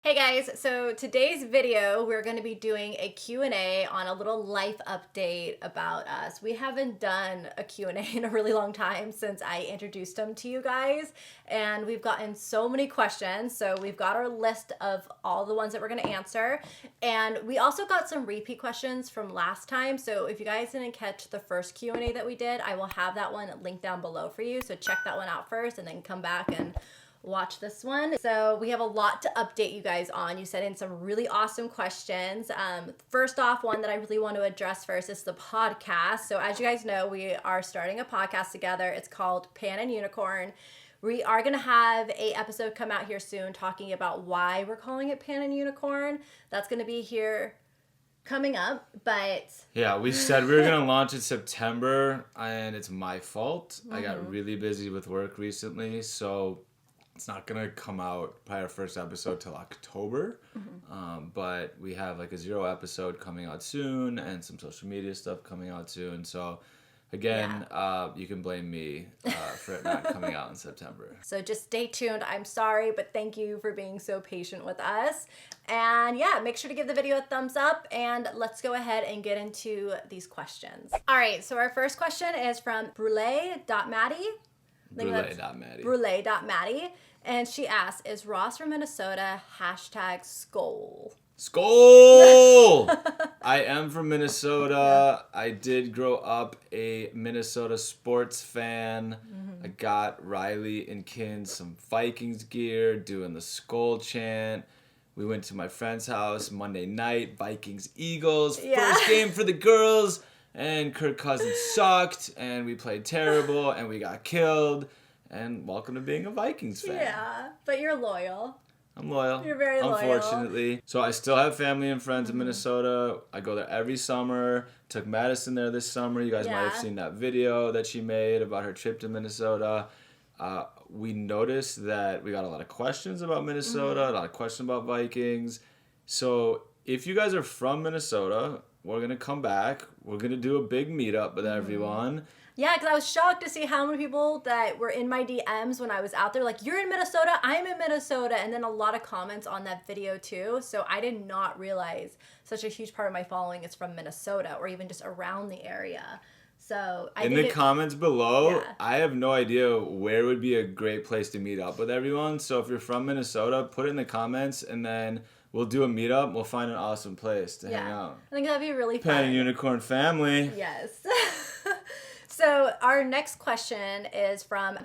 Hey guys, so today's video we're going to be doing a Q&A on a little life update about us. We haven't done a Q&A in a really long time since I introduced them to you guys, and we've gotten so many questions. So we've got our list of all the ones that we're going to answer, and we also got some repeat questions from last time. So if you guys didn't catch the first Q&A that we did, I will have that one linked down below for you. So check that one out first and then come back and watch this one. So we have a lot to update you guys on. You sent in some really awesome questions. First off, one that I really want to address first is the podcast. So as you guys know, we are starting a podcast together. It's called Pan and Unicorn. We are going to have an episode come out here soon talking about why we're calling it Pan and Unicorn. That's going to be here coming up, but yeah, we said we were going to launch in September, and it's my fault. I got really busy with work recently, so it's not going to come out, probably our first episode, till October. But we have like a 0 episode coming out soon and some social media stuff coming out soon. So again, you can blame me for it not coming out in September. So just stay tuned. I'm sorry, but thank you for being so patient with us. And yeah, make sure to give the video a thumbs up, and let's go ahead and get into these questions. All right, so our first question is from Brule.maddy. Brule.maddy. And she asks, is Ross from Minnesota? #Skol. Skol! I am from Minnesota. Yeah. I did grow up a Minnesota sports fan. I got Riley and Kin some Vikings gear, doing the Skol chant. We went to my friend's house Monday night, Vikings-Eagles, first game for the girls, and Kirk Cousins sucked, and we played terrible, and we got killed. And welcome to being a Vikings fan. Yeah, but you're loyal. I'm loyal. You're very loyal. Unfortunately. So I still have family and friends in Minnesota. I go there every summer. Took Madison there this summer. You guys might have seen that video that she made about her trip to Minnesota. We noticed that we got a lot of questions about Minnesota, a lot of questions about Vikings. So if you guys are from Minnesota, we're going to come back. We're going to do a big meetup with everyone. Yeah, because I was shocked to see how many people that were in my DMs when I was out there, like, you're in Minnesota, I'm in Minnesota, and then a lot of comments on that video too. So I did not realize such a huge part of my following is from Minnesota or even just around the area. So in the comments below, I have no idea where would be a great place to meet up with everyone. So if you're from Minnesota, put it in the comments, and then we'll do a meetup. We'll find an awesome place to hang out. I think that'd be really fun. Pan and Unicorn family. Yes. So our next question is from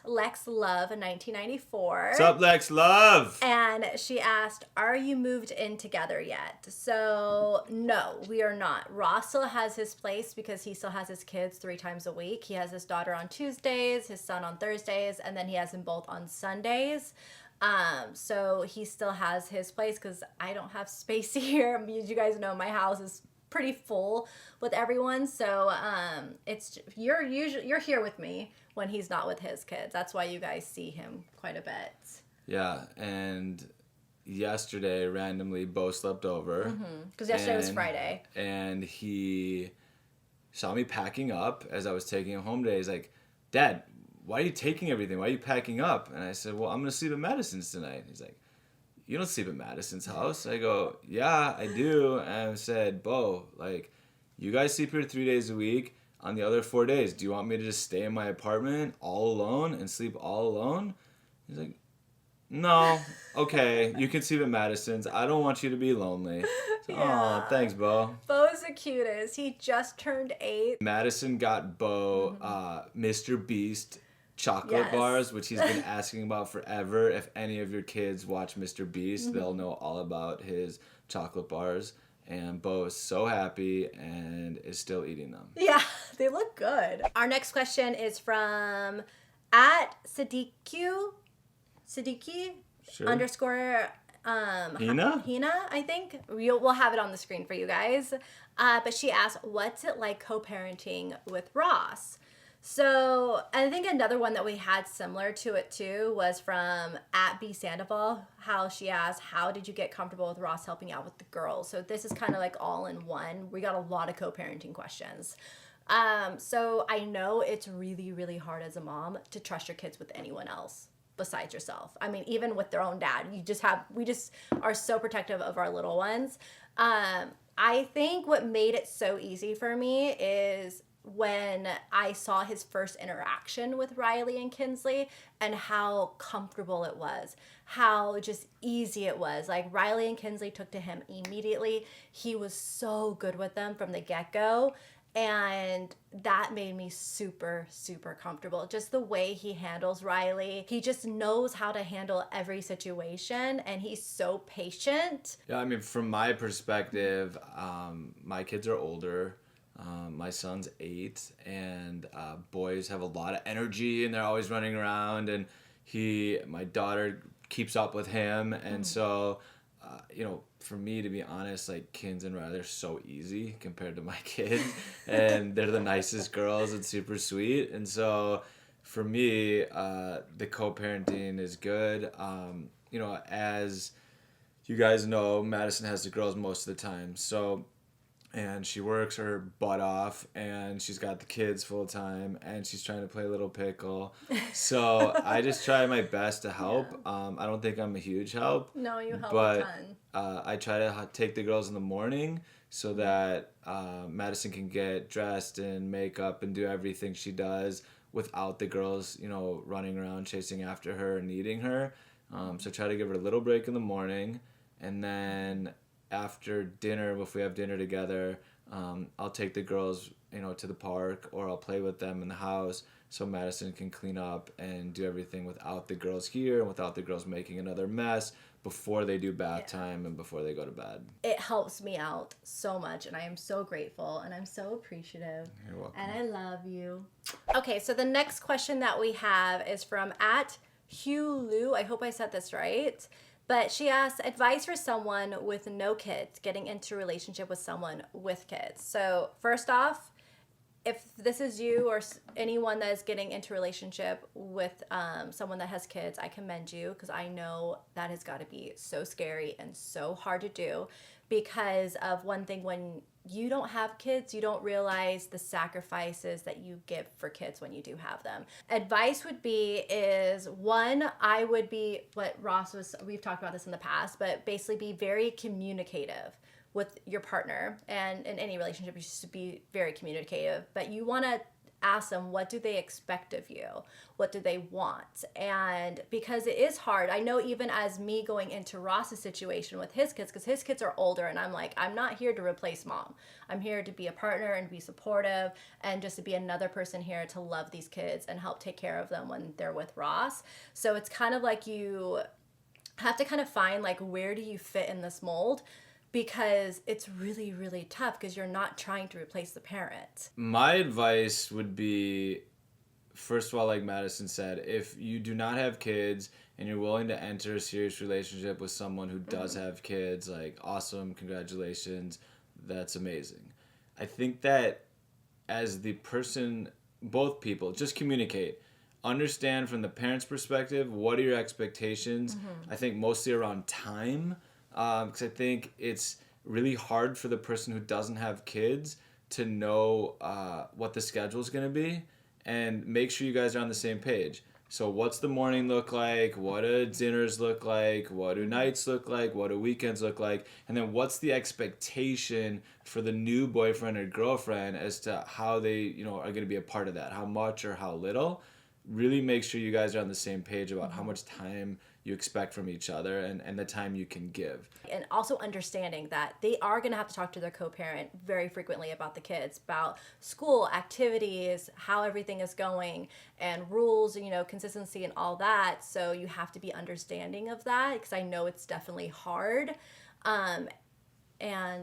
@Lex Love 1994. What's up, Lex Love? And she asked, are you moved in together yet? So no, we are not. Ross still has his place because he still has his kids 3 times a week. He has his daughter on Tuesdays, his son on Thursdays, and then he has them both on Sundays. So he still has his place because I don't have space here. As you guys know, my house is pretty full with everyone, so it's you're here with me when he's not with his kids. That's why you guys see him quite a bit. Yeah, and yesterday randomly Bo slept over because yesterday was Friday, and he saw me packing up as I was taking him home today. He's like, "Dad, why are you taking everything? Why are you packing up?" And I said, "Well, I'm gonna sleep at Madison's tonight." He's like, "You don't sleep at Madison's house?" I go, "Yeah, I do." And I said, "Bo, like, you guys sleep here 3 days a week. On the other 4 days, do you want me to just stay in my apartment all alone and sleep all alone?" He's like, "No, okay, you can sleep at Madison's. I don't want you to be lonely." So, oh, thanks, Bo. Bo's the cutest. He just turned 8. Madison got Bo Mr. Beast chocolate bars, which he's been asking about forever. If any of your kids watch Mr. Beast, they'll know all about his chocolate bars. And Bo is so happy and is still eating them. Yeah, they look good. Our next question is from @Atsidique _ Hina, I think. We'll have it on the screen for you guys. But she asked, what's it like co-parenting with Ross? So I think another one that we had similar to it too was from @BSandoval, how she asked, how did you get comfortable with Ross helping out with the girls? So this is kind of like all in one. We got a lot of co-parenting questions. So I know it's really, really hard as a mom to trust your kids with anyone else. besides yourself. I mean, even with their own dad, we just are so protective of our little ones. I think what made it so easy for me is when I saw his first interaction with Riley and Kinsley and how comfortable it was, how just easy it was. Like Riley and Kinsley took to him immediately. He was so good with them from the get-go. And that made me super, super comfortable. Just the way he handles Riley. He just knows how to handle every situation, and he's so patient. Yeah, I mean, from my perspective, my kids are older. My son's 8, and boys have a lot of energy, and they're always running around. And my daughter keeps up with him, and so. For me, to be honest, like Kins and Riley are so easy compared to my kids, and they're the nicest girls and super sweet. And so, for me, the co-parenting is good. As you guys know, Madison has the girls most of the time, and she works her butt off, and she's got the kids full time, and she's trying to play little pickle. So I just try my best to help. Yeah. I don't think I'm a huge help. No, you help a ton. I try to take the girls in the morning so that Madison can get dressed and makeup and do everything she does without the girls, running around chasing after her and needing her. So I try to give her a little break in the morning, and then after dinner, if we have dinner together, I'll take the girls, to the park, or I'll play with them in the house so Madison can clean up and do everything without the girls here and without the girls making another mess before they do bath time and before they go to bed. It helps me out so much, and I am so grateful, and I'm so appreciative. You're welcome. And I love you. Okay, so the next question that we have is from @Hulu. I hope I said this right. But she asks, advice for someone with no kids getting into a relationship with someone with kids. So first off, if this is you or anyone that is getting into a relationship with someone that has kids, I commend you, because I know that has got to be so scary and so hard to do, because of one thing, when you don't have kids, you don't realize the sacrifices that you give for kids when you do have them. Advice would be is, one, I would be what we've talked about this in the past, but basically be very communicative with your partner. And in any relationship, you should be very communicative, but you want to ask them, what do they expect of you? What do they want? And because it is hard, I know even as me going into Ross's situation with his kids, because his kids are older, and I'm like, I'm not here to replace mom. I'm here to be a partner and be supportive, and just to be another person here to love these kids and help take care of them when they're with Ross. So it's kind of like you have to kind of find, like, where do you fit in this mold? Because it's really, really tough, because you're not trying to replace the parent. My advice would be, first of all, like Madison said, if you do not have kids and you're willing to enter a serious relationship with someone who does have kids, like, awesome, congratulations, that's amazing. I think that as the person, both people, just communicate. Understand from the parent's perspective, what are your expectations? I think mostly around time. Because I think it's really hard for the person who doesn't have kids to know what the schedule is going to be, and make sure you guys are on the same page. So what's the morning look like? What do dinners look like? What do nights look like? What do weekends look like? And then what's the expectation for the new boyfriend or girlfriend as to how they, are going to be a part of that? How much or how little? Really make sure you guys are on the same page about how much time you expect from each other, and the time you can give. And also understanding that they are going to have to talk to their co-parent very frequently about the kids, about school, activities, how everything is going, and rules, consistency and all that. So you have to be understanding of that, because I know it's definitely hard. And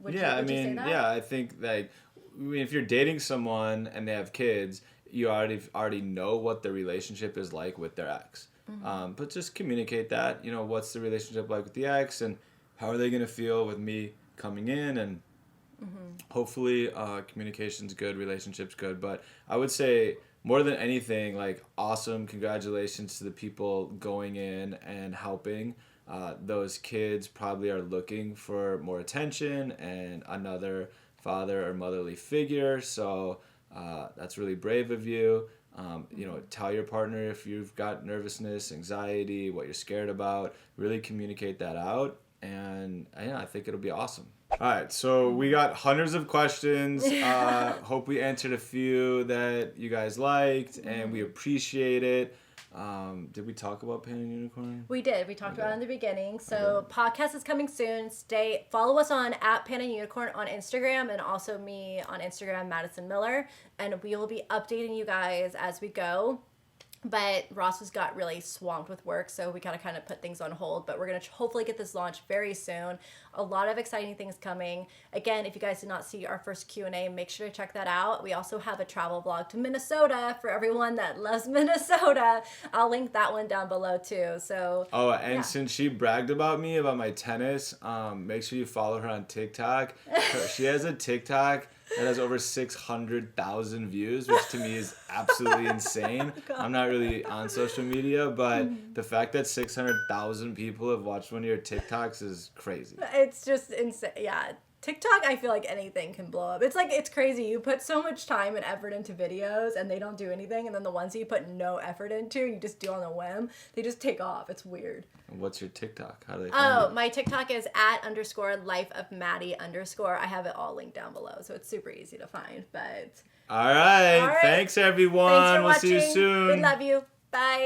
would you say that? Yeah, I think, like, if you're dating someone and they have kids, you already know what the relationship is like with their ex. But just communicate that, what's the relationship like with the ex, and how are they going to feel with me coming in, and hopefully communication's good, relationship's good. But I would say, more than anything, like, awesome, congratulations to the people going in and helping. Those kids probably are looking for more attention and another father or motherly figure, so that's really brave of you. Tell your partner if you've got nervousness, anxiety, what you're scared about. Really communicate that out, and I think it'll be awesome. All right, so we got hundreds of questions. Hope we answered a few that you guys liked, and we appreciate it. Did we talk about Pan and Unicorn? We did. We talked about it in the beginning. So podcast is coming soon. Follow us on @Pan and Unicorn on Instagram, and also me on Instagram, Madison Miller. And we will be updating you guys as we go. But Ross has got really swamped with work, so we gotta kind of put things on hold. But we're gonna hopefully get this launched very soon. A lot of exciting things coming. Again, if you guys did not see our first Q&A, make sure to check that out. We also have a travel vlog to Minnesota for everyone that loves Minnesota. I'll link that one down below too. So. Since she bragged about me about my tennis, make sure you follow her on TikTok. She has a TikTok that has over 600,000 views, which to me is absolutely insane. I'm not really on social media, but the fact that 600,000 people have watched one of your TikToks is crazy. It's just insane. Yeah. TikTok, I feel like anything can blow up. It's crazy. You put so much time and effort into videos and they don't do anything. And then the ones that you put no effort into, you just do on a whim, they just take off. It's weird. And what's your TikTok? How do they find it? My TikTok is @_lifeofmaddy_. I have it all linked down below. So it's super easy to find. But All right. Thanks, everyone. Thanks for we'll watching. See you soon. We love you. Bye.